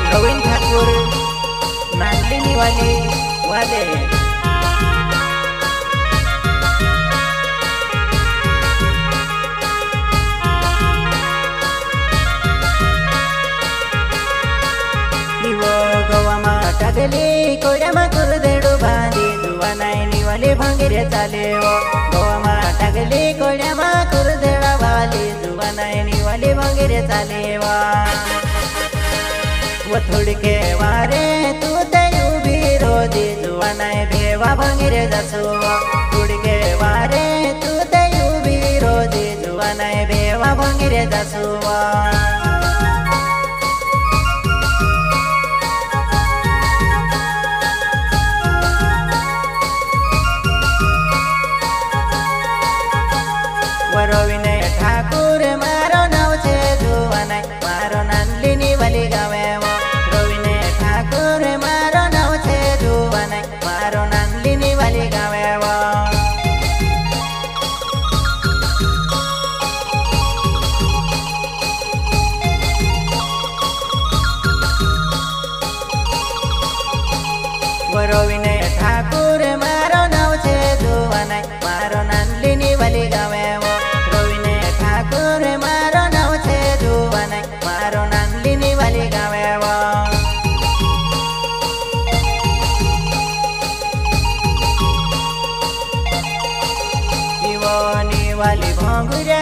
प्रवीण ठाकुर नांदलिनी वाले गवामा टाकली कोड्यामा कुरदेडू बांधी जुवा नाही निवाले भांगिरे चाले गवामा टाकली कोड्यामा कुरदेडा वाली जुवा नाही निवाले भांगिरे चाले व थोडके वारे तू ते उभी रोजी जुवा नाही भेवा भांगिरे जासो थोडके वारे तू ते उभी रोजी जुवा नाही भेवा भांगिरे जासो रविने ठाकुर मारो नाव छे जुवा नाय मारो नांदलिनी वाली गावे रविने ठाकुर मारो नाव छे जुवा नाय मारो नांदलिनी वाली गावे रविने ठाकुर मारो नाव छे जुवा नाय मारो नांदलिनी वाली गावे मारो नाव छे जुवा नाय मारो नांदलिनी वाली गावे वाली भोंगुरे